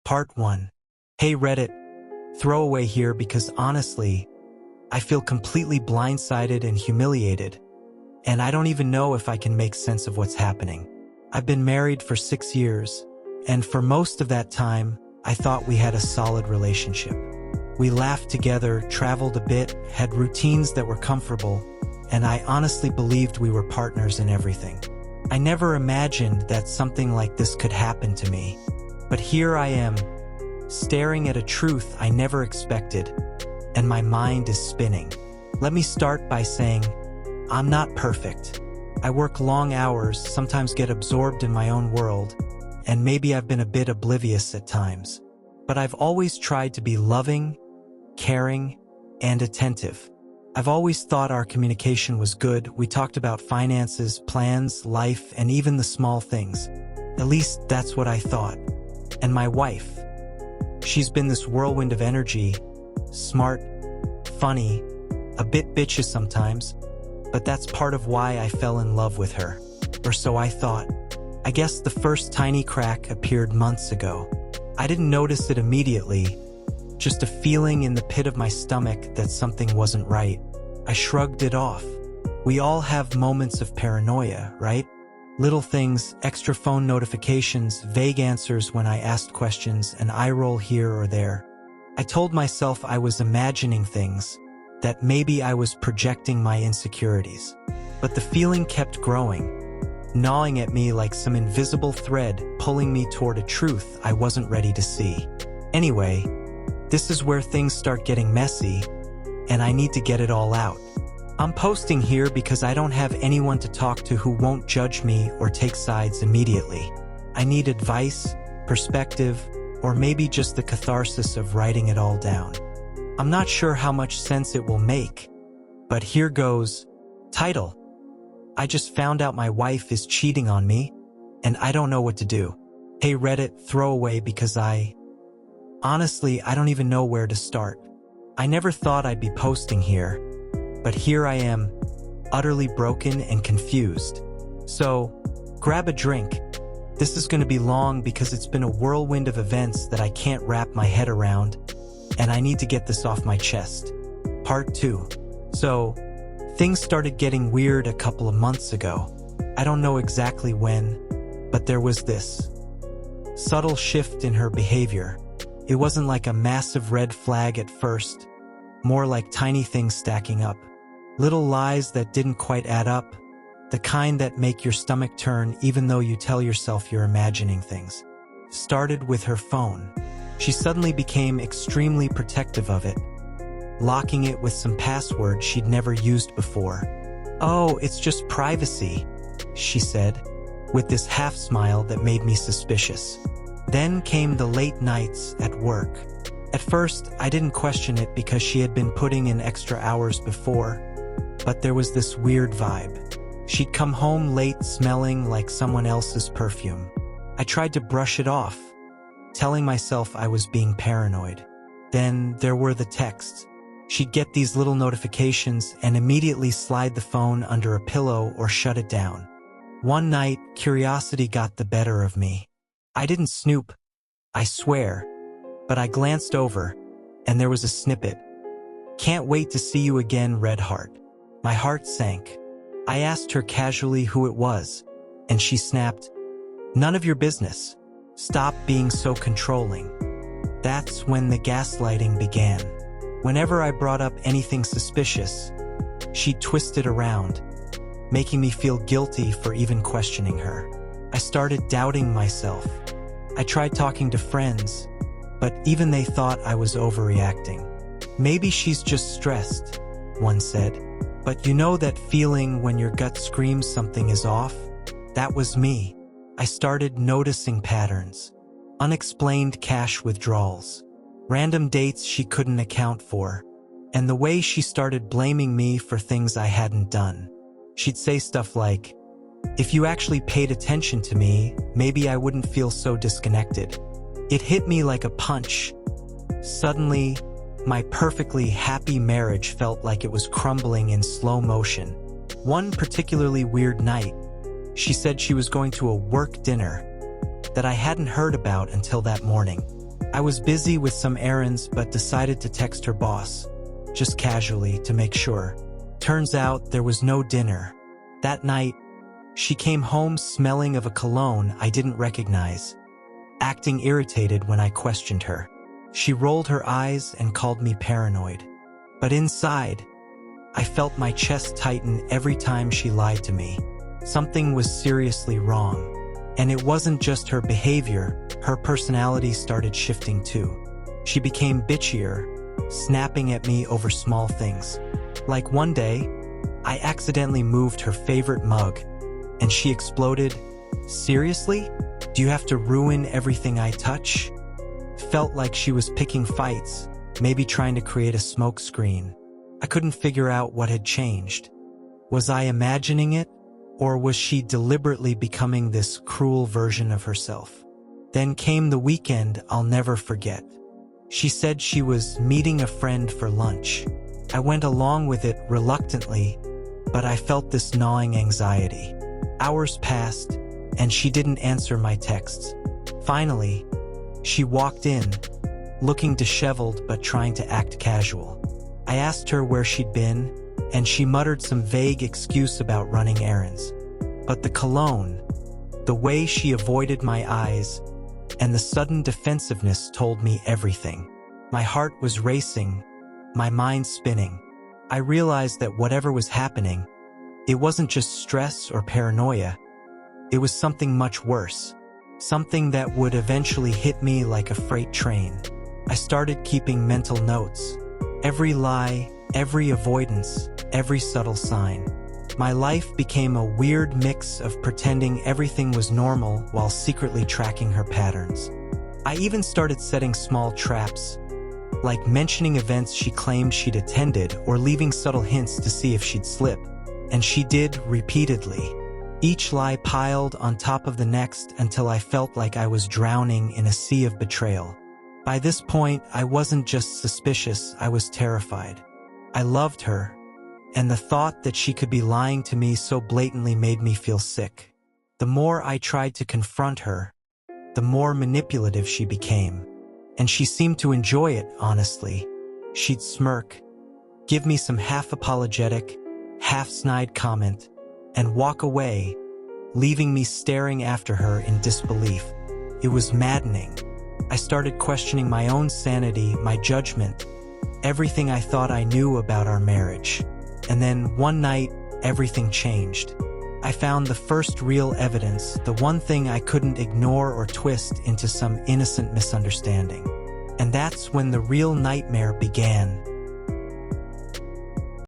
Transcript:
Part 1. Hey Reddit, throwaway here because honestly, I feel completely blindsided and humiliated, and I don't even know if I can make sense of what's happening. I've been married for 6 years, and for most of that time, I thought we had a solid relationship. We laughed together, traveled a bit, had routines that were comfortable, and I honestly believed we were partners in everything. I never imagined that something like this could happen to me. But here I am, staring at a truth I never expected, and my mind is spinning. Let me start by saying, I'm not perfect. I work long hours, sometimes get absorbed in my own world, and maybe I've been a bit oblivious at times. But I've always tried to be loving, caring, and attentive. I've always thought our communication was good. We talked about finances, plans, life, and even the small things. At least that's what I thought. And my wife, she's been this whirlwind of energy, smart, funny, a bit bitchy sometimes, but that's part of why I fell in love with her. Or so I thought. I guess the first tiny crack appeared months ago. I didn't notice it immediately, just a feeling in the pit of my stomach that something wasn't right. I shrugged it off. We all have moments of paranoia, right? Little things, extra phone notifications, vague answers when I asked questions, an eye roll here or there. I told myself I was imagining things, that maybe I was projecting my insecurities. But the feeling kept growing, gnawing at me like some invisible thread, pulling me toward a truth I wasn't ready to see. Anyway, this is where things start getting messy, and I need to get it all out. I'm posting here because I don't have anyone to talk to who won't judge me or take sides immediately. I need advice, perspective, or maybe just the catharsis of writing it all down. I'm not sure how much sense it will make, but here goes. Title: I just found out my wife is cheating on me, and I don't know what to do. Hey Reddit, throwaway because honestly, I don't even know where to start. I never thought I'd be posting here, but here I am, utterly broken and confused. So, grab a drink. This is going to be long because it's been a whirlwind of events that I can't wrap my head around, and I need to get this off my chest. Part 2. So, things started getting weird a couple of months ago. I don't know exactly when, but there was this subtle shift in her behavior. It wasn't like a massive red flag at first, more like tiny things stacking up. Little lies that didn't quite add up, the kind that make your stomach turn even though you tell yourself you're imagining things. Started with her phone. She suddenly became extremely protective of it, locking it with some password she'd never used before. Oh, it's just privacy, she said, with this half smile that made me suspicious. Then came the late nights at work. At first, I didn't question it because she had been putting in extra hours before, but there was this weird vibe. She'd come home late smelling like someone else's perfume. I tried to brush it off, telling myself I was being paranoid. Then there were the texts. She'd get these little notifications and immediately slide the phone under a pillow or shut it down. One night, curiosity got the better of me. I didn't snoop, I swear, but I glanced over, and there was a snippet. Can't wait to see you again, Red Heart. My heart sank. I asked her casually who it was, and she snapped, none of your business. Stop being so controlling. That's when the gaslighting began. Whenever I brought up anything suspicious, she'd twist it around, making me feel guilty for even questioning her. I started doubting myself. I tried talking to friends, but even they thought I was overreacting. Maybe she's just stressed, one said. But you know that feeling when your gut screams something is off? That was me. I started noticing patterns. Unexplained cash withdrawals. Random dates she couldn't account for. And the way she started blaming me for things I hadn't done. She'd say stuff like, if you actually paid attention to me, maybe I wouldn't feel so disconnected. It hit me like a punch. Suddenly, my perfectly happy marriage felt like it was crumbling in slow motion. One particularly weird night, she said she was going to a work dinner that I hadn't heard about until that morning. I was busy with some errands but decided to text her boss, just casually to make sure. Turns out there was no dinner. That night, she came home smelling of a cologne I didn't recognize, acting irritated when I questioned her. She rolled her eyes and called me paranoid. But inside, I felt my chest tighten every time she lied to me. Something was seriously wrong. And it wasn't just her behavior, her personality started shifting too. She became bitchier, snapping at me over small things. Like one day, I accidentally moved her favorite mug, and she exploded, "Seriously? Do you have to ruin everything I touch?" Felt like she was picking fights, maybe trying to create a smoke screen. I couldn't figure out what had changed. Was I imagining it? Or was she deliberately becoming this cruel version of herself? Then came the weekend I'll never forget. She said she was meeting a friend for lunch. I went along with it reluctantly, but I felt this gnawing anxiety. Hours passed, and she didn't answer my texts. Finally, she walked in, looking disheveled but trying to act casual. I asked her where she'd been, and she muttered some vague excuse about running errands. But the cologne, the way she avoided my eyes, and the sudden defensiveness told me everything. My heart was racing, my mind spinning. I realized that whatever was happening, it wasn't just stress or paranoia. It was something much worse, something that would eventually hit me like a freight train. I started keeping mental notes. Every lie, every avoidance, every subtle sign. My life became a weird mix of pretending everything was normal while secretly tracking her patterns. I even started setting small traps, like mentioning events she claimed she'd attended or leaving subtle hints to see if she'd slip. And she did repeatedly. Each lie piled on top of the next until I felt like I was drowning in a sea of betrayal. By this point, I wasn't just suspicious, I was terrified. I loved her, and the thought that she could be lying to me so blatantly made me feel sick. The more I tried to confront her, the more manipulative she became. And she seemed to enjoy it, honestly. She'd smirk, give me some half-apologetic, half-snide comment, and walk away, leaving me staring after her in disbelief. It was maddening. I started questioning my own sanity, my judgment, everything I thought I knew about our marriage. And then one night, everything changed. I found the first real evidence, the one thing I couldn't ignore or twist into some innocent misunderstanding. And that's when the real nightmare began.